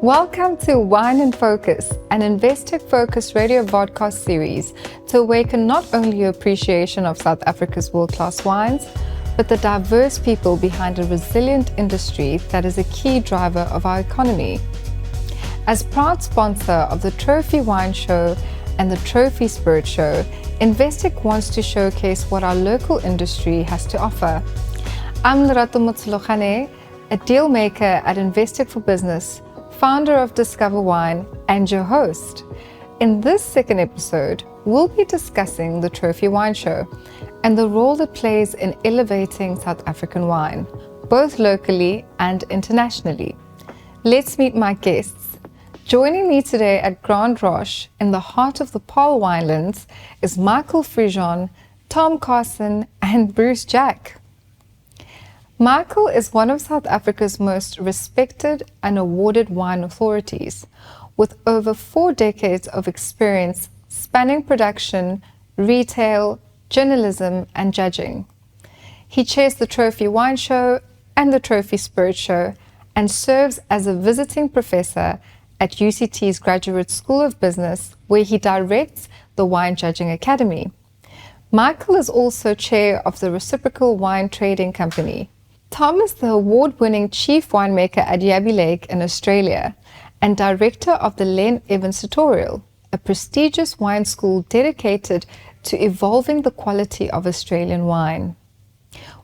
Welcome to Wine in Focus, an Investec focused radio podcast series to awaken not only your appreciation of South Africa's world-class wines, but the diverse people behind a resilient industry that is a key driver of our economy. As proud sponsor of the Trophy Wine Show and the Trophy Spirit Show, Investec wants to showcase what our local industry has to offer. I'm Lerato Motsologane, a deal maker at Investec for Business, founder of Discover Wine, and your host. In this second episode, we'll be discussing the Trophy Wine Show and the role it plays in elevating South African wine, both locally and internationally. Let's meet my guests. Joining me today at Grand Roche, in the heart of the Paarl Winelands, is Michael Fridjhon, Tom Carson, and Bruce Jack. Michael is one of South Africa's most respected and awarded wine authorities, with over 4 decades of experience spanning production, retail, journalism, and judging. He chairs the Trophy Wine Show and the Trophy Spirit Show and serves as a visiting professor at UCT's Graduate School of Business, where he directs the Wine Judging Academy. Michael is also chair of the Reciprocal Wine Trading Company. Tom is the award-winning chief winemaker at Yabby Lake in Australia and director of the Len Evans Tutorial, a prestigious wine school dedicated to evolving the quality of Australian wine.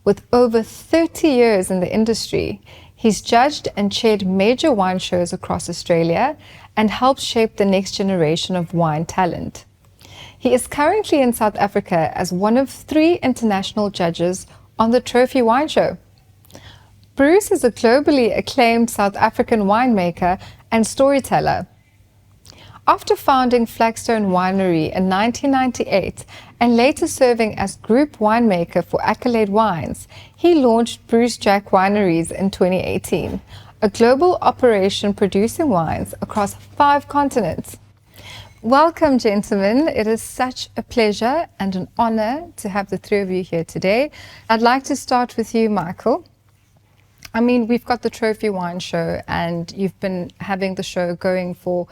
With over 30 years in the industry, he's judged and chaired major wine shows across Australia and helped shape the next generation of wine talent. He is currently in South Africa as one of 3 international judges on the Trophy Wine Show. Bruce is a globally acclaimed South African winemaker and storyteller. After founding Flagstone Winery in 1998 and later serving as group winemaker for Accolade Wines, he launched Bruce Jack Wineries in 2018, a global operation producing wines across 5 continents. Welcome, gentlemen. It is such a pleasure and an honor to have the 3 of you here today. I'd like to start with you, Michael. I mean, we've got the Trophy Wine Show, and you've been having the show going for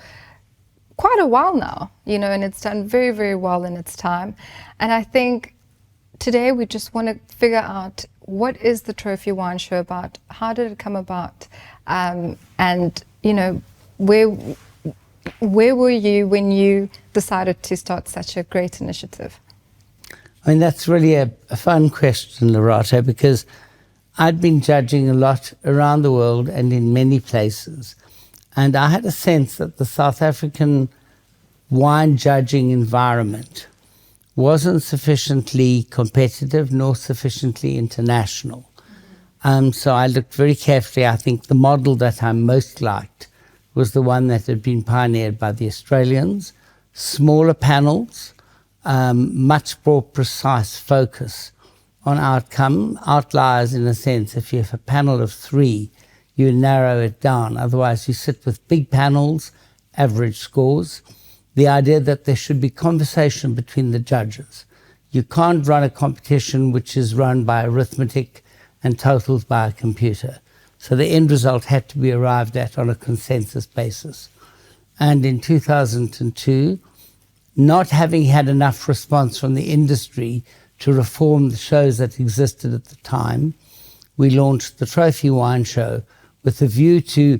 quite a while now, and it's done very, very well in its time. And I think today we just want to figure out, what is the Trophy Wine Show about? How did it come about? And, where were you when you decided to start such a great initiative? I mean, that's really a fun question, Lerato, because I'd been judging a lot around the world and in many places. And I had a sense that the South African wine judging environment wasn't sufficiently competitive nor sufficiently international. So I looked very carefully. I think the model that I most liked was the one that had been pioneered by the Australians. Smaller panels, much more precise focus on outcome, outliers in a sense. If you have a panel of 3, you narrow it down. Otherwise, you sit with big panels, average scores. The idea that there should be conversation between the judges. You can't run a competition which is run by arithmetic and totals by a computer. So the end result had to be arrived at on a consensus basis. And in 2002, not having had enough response from the industry to reform the shows that existed at the time, we launched the Trophy Wine Show with a view to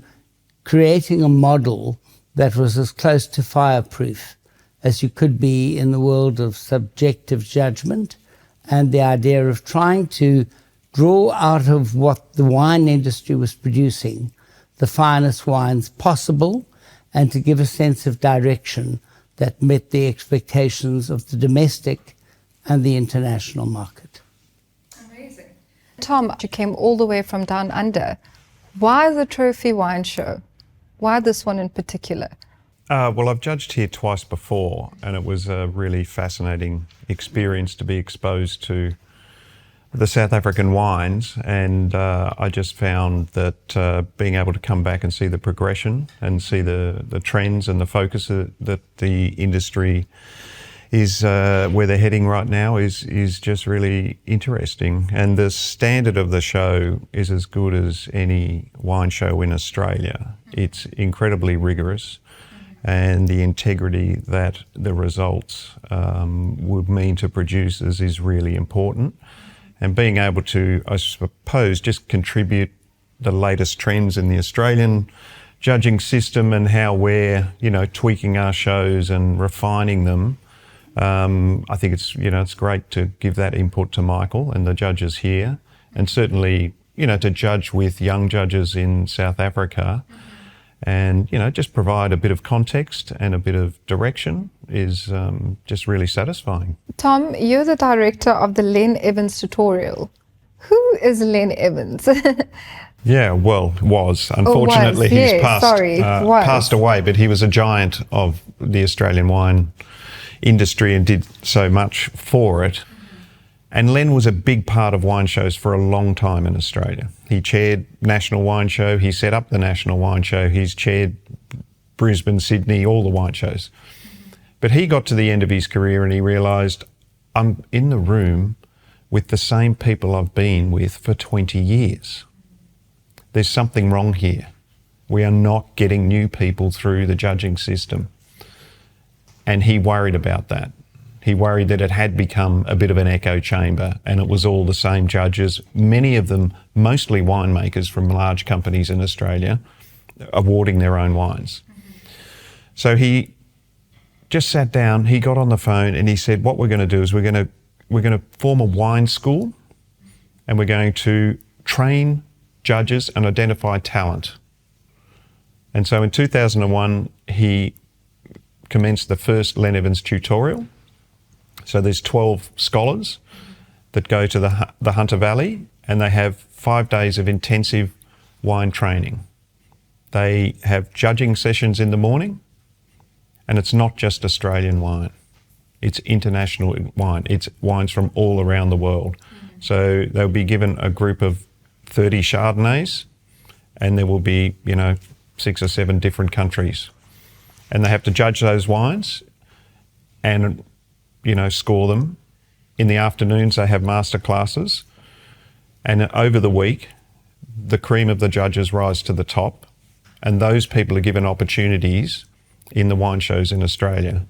creating a model that was as close to fireproof as you could be in the world of subjective judgment, and the idea of trying to draw out of what the wine industry was producing the finest wines possible, and to give a sense of direction that met the expectations of the domestic and the international market. Amazing. Tom, you came all the way from down under. Why the Trophy Wine Show? Why this one in particular? Well, I've judged here twice before, and it was a really fascinating experience to be exposed to the South African wines, and I just found that being able to come back and see the progression and see the trends and the focus that the industry is where they're heading right now is just really interesting. And the standard of the show is as good as any wine show in Australia. It's incredibly rigorous, and the integrity that the results would mean to producers is really important. And being able to, I suppose, just contribute the latest trends in the Australian judging system and how we're, tweaking our shows and refining them. I think it's great to give that input to Michael and the judges here, and certainly, to judge with young judges in South Africa, and just provide a bit of context and a bit of direction is just really satisfying. Tom, you're the director of the Len Evans tutorial. Who is Len Evans? Yeah, well, was. Unfortunately, he's passed away, but he was a giant of the Australian wine industry and did so much for it. And Len was a big part of wine shows for a long time in Australia. He chaired National Wine Show, he set up the National Wine Show, he's chaired Brisbane, Sydney, all the wine shows. But he got to the end of his career and he realised, I'm in the room with the same people I've been with for 20 years. There's something wrong here. We are not getting new people through the judging system. And he worried about that. He worried that it had become a bit of an echo chamber and it was all the same judges, many of them mostly winemakers from large companies in Australia, awarding their own wines. So he just sat down, he got on the phone and he said, what we're going to do is we're going to form a wine school and we're going to train judges and identify talent. And so in 2001, he commenced the first Len Evans tutorial. So there's 12 scholars that go to the Hunter Valley and they have 5 days of intensive wine training. They have judging sessions in the morning, and it's not just Australian wine. It's international wine. It's wines from all around the world. So they'll be given a group of 30 Chardonnays, and there will be, 6 or 7 different countries. And they have to judge those wines and, score them. In the afternoons, they have master classes. And over the week, the cream of the judges rise to the top. And those people are given opportunities in the wine shows in Australia.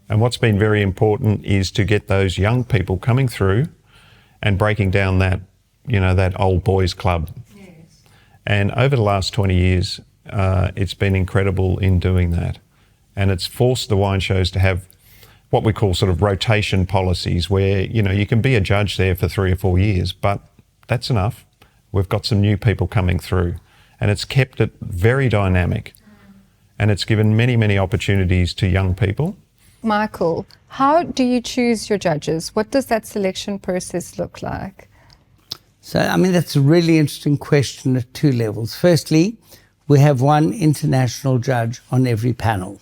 And what's been very important is to get those young people coming through and breaking down that, that old boys club. Yes. And over the last 20 years, it's been incredible in doing that. And it's forced the wine shows to have what we call sort of rotation policies where, you can be a judge there for 3 or 4 years, but that's enough. We've got some new people coming through, and it's kept it very dynamic. And it's given many, many opportunities to young people. Michael, how do you choose your judges? What does that selection process look like? So, that's a really interesting question at 2 levels. Firstly, we have one international judge on every panel.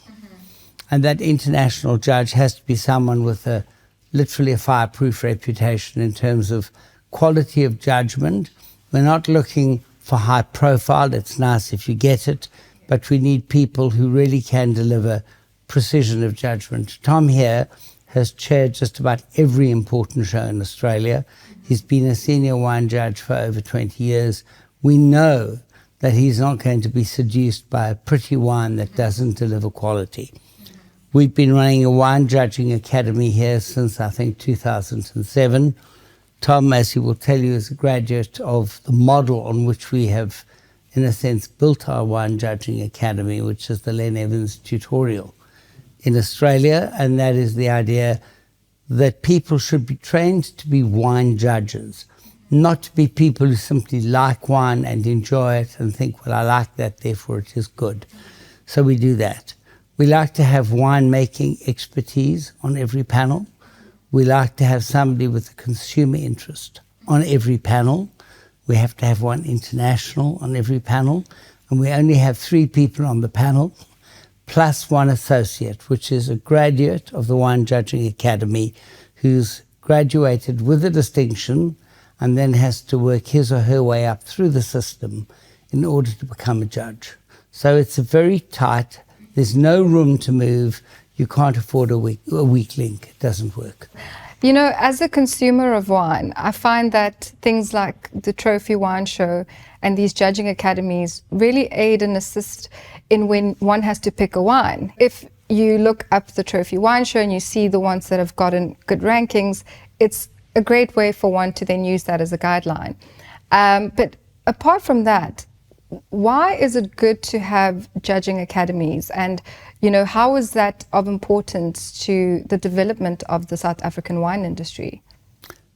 And that international judge has to be someone with literally a fireproof reputation in terms of quality of judgment. We're not looking for high profile. It's nice if you get it, but we need people who really can deliver precision of judgment. Tom here has chaired just about every important show in Australia. He's been a senior wine judge for over 20 years. We know that he's not going to be seduced by a pretty wine that doesn't deliver quality. We've been running a wine judging academy here since, I think, 2007. Tom, as he will tell you, is a graduate of the model on which we have, in a sense, built our wine judging academy, which is the Len Evans tutorial in Australia. And that is the idea that people should be trained to be wine judges, not to be people who simply like wine and enjoy it and think, well, I like that, therefore it is good. So we do that. We like to have winemaking expertise on every panel. We like to have somebody with a consumer interest on every panel. We have to have one international on every panel. And we only have 3 people on the panel, plus one associate, which is a graduate of the Wine Judging Academy who's graduated with a distinction and then has to work his or her way up through the system in order to become a judge. So it's a very tight, there's no room to move. you can't afford a weak link. It doesn't work. You know, as a consumer of wine, I find that things like the Trophy Wine Show and these judging academies really aid and assist in when one has to pick a wine. If you look up the Trophy Wine Show and you see the ones that have gotten good rankings, it's a great way for one to then use that as a guideline. But apart from that, why is it good to have judging academies, and how is that of importance to the development of the South African wine industry?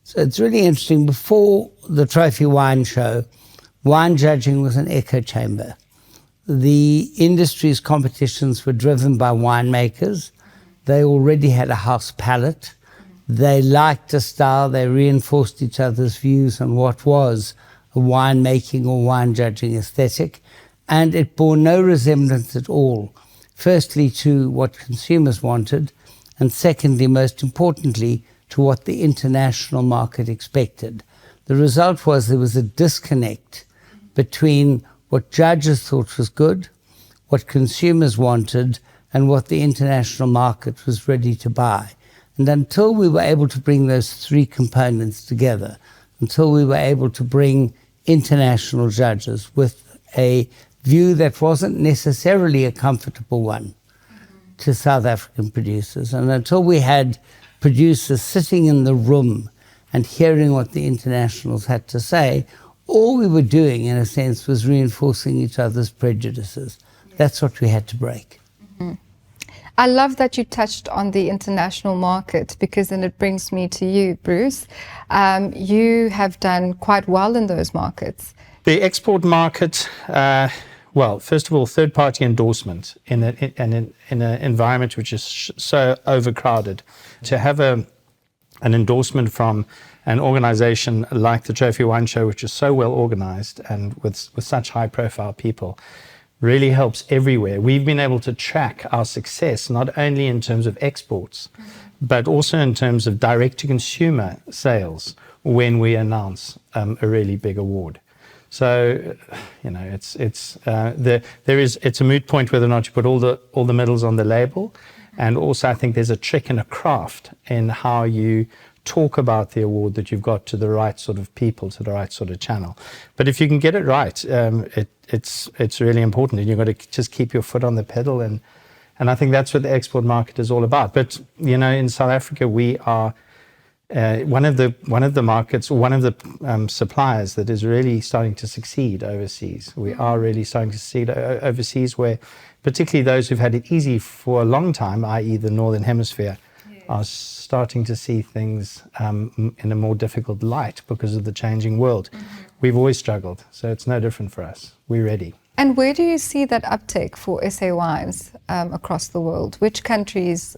So it's really interesting. Before the Trophy Wine Show, wine judging was an echo chamber. The industry's competitions were driven by winemakers. They already had a house palate. They liked a style. They reinforced each other's views on what was a winemaking or wine judging aesthetic, and it bore no resemblance at all, firstly to what consumers wanted, and secondly, most importantly, to what the international market expected. The result was there was a disconnect between what judges thought was good, what consumers wanted, and what the international market was ready to buy. And until we were able to bring those three components together, until we were able to bring international judges with a view that wasn't necessarily a comfortable one to South African producers, and until we had producers sitting in the room and hearing what the internationals had to say, all we were doing, in a sense, was reinforcing each other's prejudices. That's what we had to break. Mm-hmm. I love that you touched on the international market, because then it brings me to you, Bruce. You have done quite well in those markets. The export market, well, first of all, third-party endorsement in an environment which is so overcrowded. To have an endorsement from an organization like the Trophy Wine Show, which is so well organized and with such high-profile people, really helps everywhere. We've been able to track our success not only in terms of exports, but also in terms of direct-to-consumer sales when we announce a really big award. So, it's a moot point whether or not you put all the medals on the label, and also I think there's a trick and a craft in how you talk about the award that you've got to the right sort of people, to the right sort of channel. But if you can get it right, it's really important, and you've got to just keep your foot on the pedal, and I think that's what the export market is all about. But in South Africa, we are one of the markets, one of the suppliers that is really starting to succeed overseas. We are really starting to succeed overseas, where particularly those who've had it easy for a long time, i.e. the Northern Hemisphere, are starting to see things in a more difficult light because of the changing world. We've always struggled, so it's no different for us. We're ready. And where do you see that uptake for SA wines across the world? Which countries,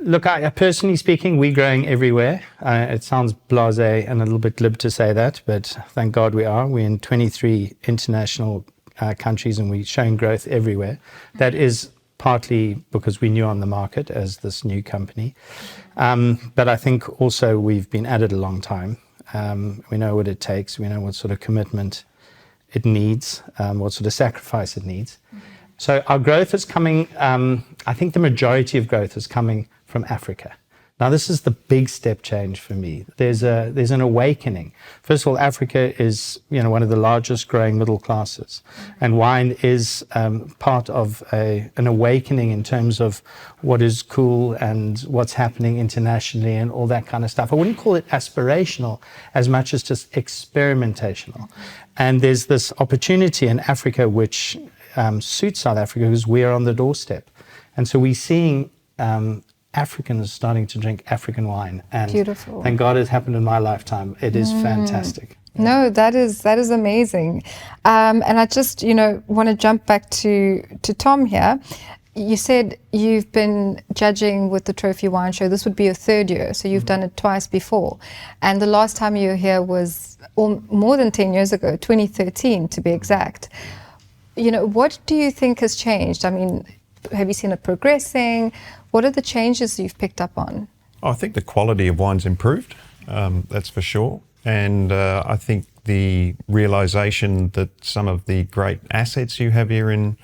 Look, personally speaking, we're growing everywhere. It sounds blasé and a little bit glib to say that, but thank God we are. We're in 23 international countries, and we're showing growth everywhere. That is partly because we're new on the market as this new company. But I think also we've been at it a long time. We know what it takes. We know what sort of commitment it needs, what sort of sacrifice it needs. So our growth is coming, I think the majority of growth is coming from Africa. Now, this is the big step change for me. There's an awakening. First of all, Africa is one of the largest growing middle classes, and wine is part of an awakening in terms of what is cool and what's happening internationally and all that kind of stuff. I wouldn't call it aspirational as much as just experimentational. And there's this opportunity in Africa which suits South Africa, because we are on the doorstep, and so we're seeing Africans starting to drink African wine, and beautiful. Thank God it happened in my lifetime. It is fantastic. No, that is amazing. And I just want to jump back to Tom here. You said you've been judging with the Trophy Wine Show. This would be your third year, so you've done it twice before. And the last time you were here was more than 10 years ago, 2013 to be exact. What do you think has changed? I mean, have you seen it progressing? What are the changes you've picked up on? I think the quality of wine's improved, that's for sure. And I think the realisation that some of the great assets you have here in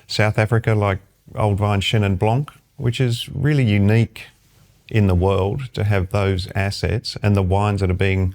South Africa, like Old Vine Chenin Blanc, which is really unique in the world to have those assets, and the wines that are being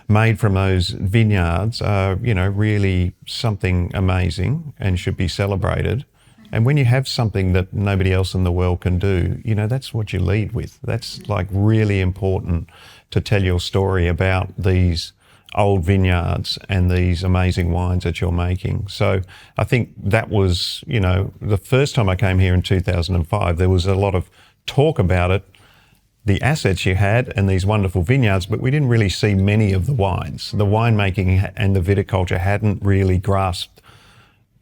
made from those vineyards are, really something amazing and should be celebrated. And when you have something that nobody else in the world can do, that's what you lead with. That's like really important to tell your story about these old vineyards and these amazing wines that you're making. So I think that was, the first time I came here in 2005, there was a lot of talk about it, the assets you had and these wonderful vineyards, but we didn't really see many of the wines. The winemaking and the viticulture hadn't really grasped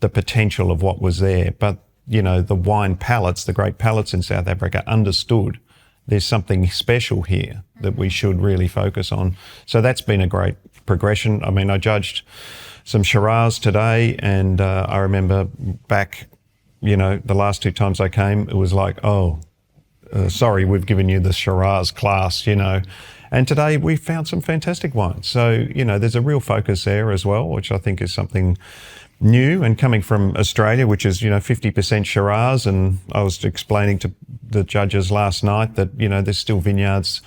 the potential of what was there. But, the wine palates, the great palates in South Africa, understood there's something special here that we should really focus on. So that's been a great progression. I mean, I judged some Shiraz today, and I remember back, the last 2 times I came, it was like, sorry, we've given you the Shiraz class, And today we found some fantastic wines. So, there's a real focus there as well, which I think is something new, and coming from Australia, which is, 50% Shiraz. And I was explaining to the judges last night that, there's still vineyards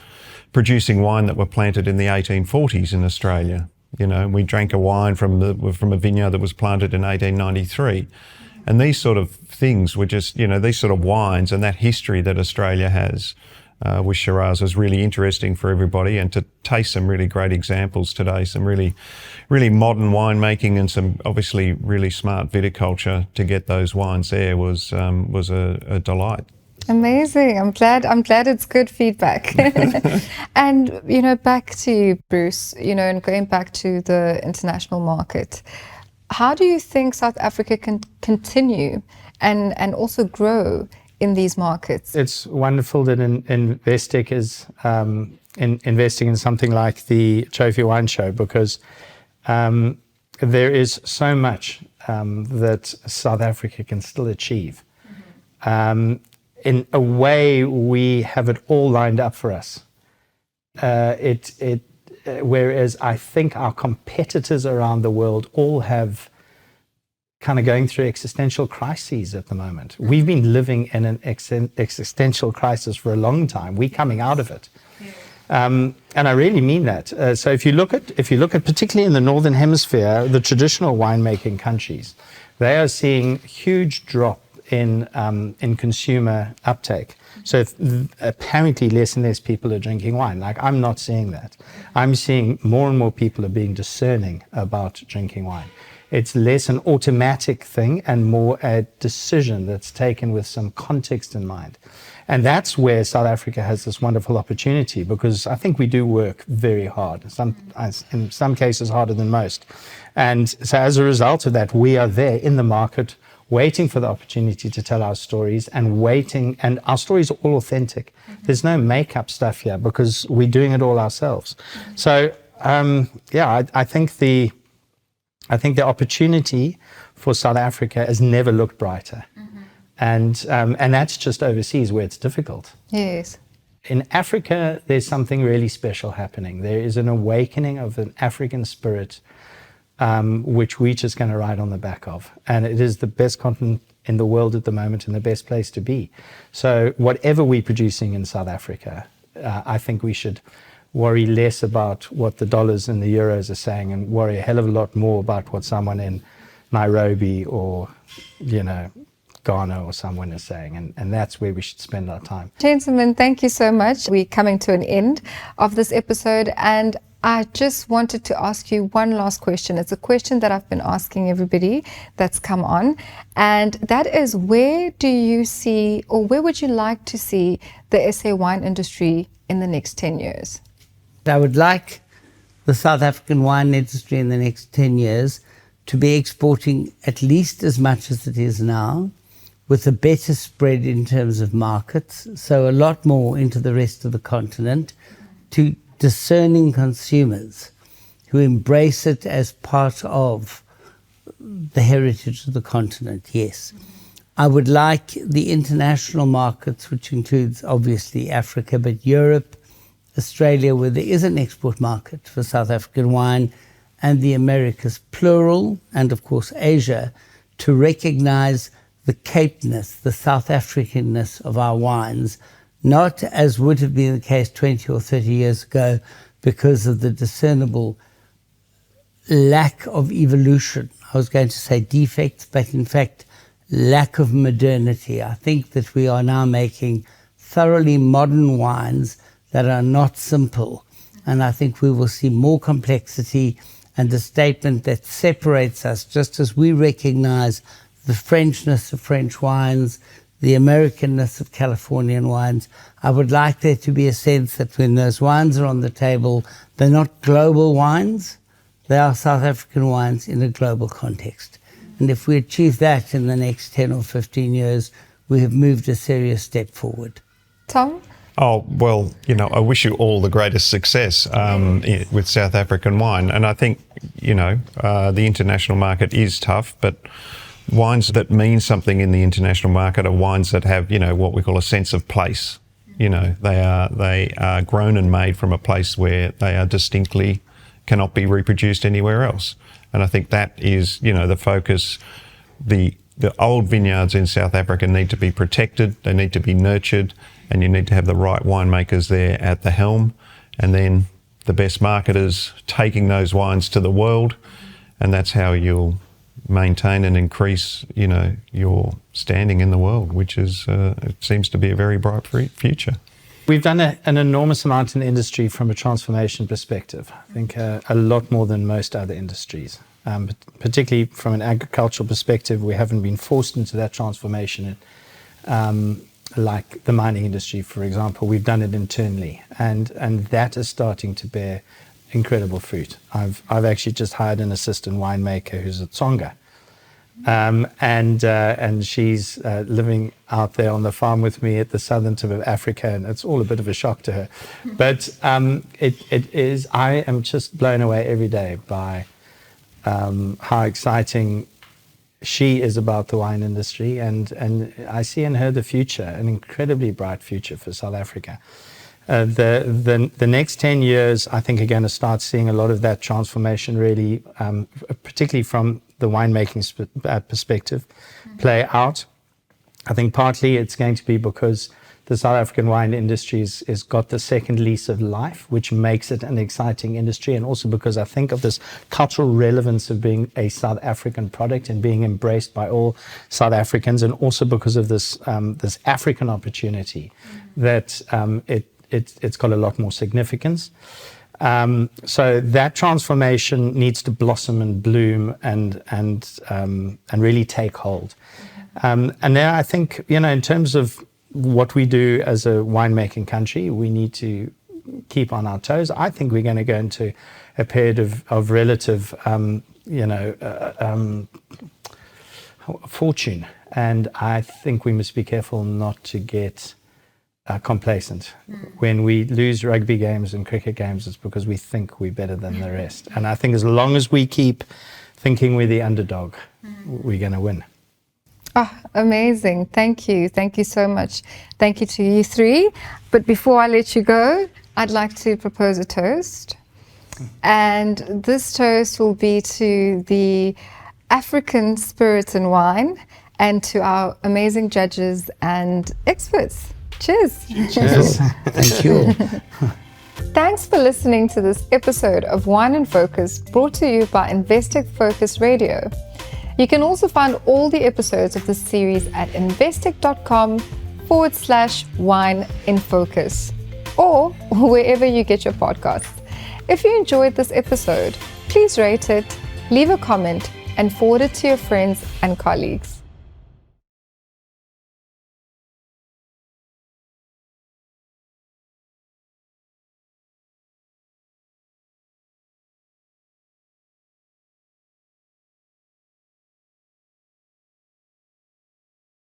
producing wine that were planted in the 1840s in Australia. We drank a wine from a vineyard that was planted in 1893. And these sort of things were just, these sort of wines and that history that Australia has with Shiraz was really interesting for everybody. And to taste some really great examples today, some really, really modern winemaking and some obviously really smart viticulture to get those wines there was a delight. Amazing. I'm glad it's good feedback. And, back to you, Bruce, and going back to the international market, how do you think South Africa can continue and also grow in these markets? It's wonderful that Investec is investing in something like the Trophy Wine Show, because there is so much that South Africa can still achieve. In a way, we have it all lined up for us. Whereas I think our competitors around the world all have kind of going through existential crises at the moment. We've been living in an existential crisis for a long time. We're coming out of it. And I really mean that. So if you look at particularly in the Northern Hemisphere, the traditional winemaking countries, they are seeing huge drop in consumer uptake. So apparently less and less people are drinking wine. Like, I'm not seeing that. I'm seeing more and more people are being discerning about drinking wine. It's less an automatic thing and more a decision that's taken with some context in mind. And that's where South Africa has this wonderful opportunity, because I think we do work very hard, in some cases harder than most. And so as a result of that, we are there in the market, waiting for the opportunity to tell our stories, and our stories are all authentic. There's no make-up stuff here, because we're doing it all ourselves. So, I think the opportunity for South Africa has never looked brighter. And that's just overseas where it's difficult. Yes. In Africa, there's something really special happening. There is an awakening of an African spirit, which we're just going to ride on the back of. And it is the best continent in the world at the moment and the best place to be. So whatever we're producing in South Africa, I think we should worry less about what the dollars and the euros are saying, and worry a hell of a lot more about what someone in Nairobi or, Ghana or someone is saying. And that's where we should spend our time. Gentlemen, thank you so much. We're coming to an end of this episode, and I just wanted to ask you one last question. It's a question that I've been asking everybody that's come on, and that is, where do you see, or where would you like to see the SA wine industry in the next 10 years? I would like the South African wine industry in the next 10 years to be exporting at least as much as it is now, with a better spread in terms of markets, so a lot more into the rest of the continent, to discerning consumers who embrace it as part of the heritage of the continent, yes. I would like the international markets, which includes obviously Africa, but Europe, Australia, where there is an export market for South African wine, and the Americas plural, and of course Asia, to recognize the Capeness, the South Africanness of our wines, not as would have been the case 20 or 30 years ago because of the discernible lack of evolution. I was going to say defects, but in fact, lack of modernity. I think that we are now making thoroughly modern wines that are not simple. And I think we will see more complexity and a statement that separates us, just as we recognize the Frenchness of French wines, the Americanness of Californian wines. I would like there to be a sense that when those wines are on the table, they're not global wines, they are South African wines in a global context. And if we achieve that in the next 10 or 15 years, we have moved a serious step forward. Tom? Oh, well, I wish you all the greatest success with South African wine. And I think, the international market is tough, but wines that mean something in the international market are wines that have, what we call a sense of place. They are grown and made from a place where they are distinctly cannot be reproduced anywhere else. And I think that is, the focus. The old vineyards in South Africa need to be protected, they need to be nurtured, and you need to have the right winemakers there at the helm, and then the best marketers taking those wines to the world, and that's how you'll maintain and increase, your standing in the world, which is, it seems to be a very bright future. We've done an enormous amount in the industry from a transformation perspective. I think a lot more than most other industries. But particularly from an agricultural perspective, we haven't been forced into that transformation. Like the mining industry, for example, we've done it internally, and that is starting to bear incredible fruit. I've actually just hired an assistant winemaker who's a Tsonga. And she's living out there on the farm with me at the southern tip of Africa, and it's all a bit of a shock to her. But it is. I am just blown away every day by how exciting she is about the wine industry, and I see in her the future, an incredibly bright future for South Africa. The next 10 years, I think, are going to start seeing a lot of that transformation really, particularly from the winemaking perspective, play out. I think partly it's going to be because the South African wine industry has got the second lease of life, which makes it an exciting industry, and also because I think of this cultural relevance of being a South African product and being embraced by all South Africans, and also because of this this African opportunity that it's got a lot more significance. So that transformation needs to blossom and bloom and really take hold. And now I think, in terms of what we do as a winemaking country, we need to keep on our toes. I think we're going to go into a period of relative, fortune. And I think we must be careful not to get complacent. When we lose rugby games and cricket games, it's because we think we're better than the rest. And I think as long as we keep thinking we're the underdog, we're going to win. Oh, amazing. Thank you. Thank you so much. Thank you to you three. But before I let you go, I'd like to propose a toast. And this toast will be to the African spirits and wine, and to our amazing judges and experts. Cheers. Cheers. Thank you. Thanks for listening to this episode of Wine in Focus, brought to you by Investec Focus Radio. You can also find all the episodes of this series at investec.com/wine in focus, or wherever you get your podcasts. If you enjoyed this episode, please rate it, leave a comment, and forward it to your friends and colleagues.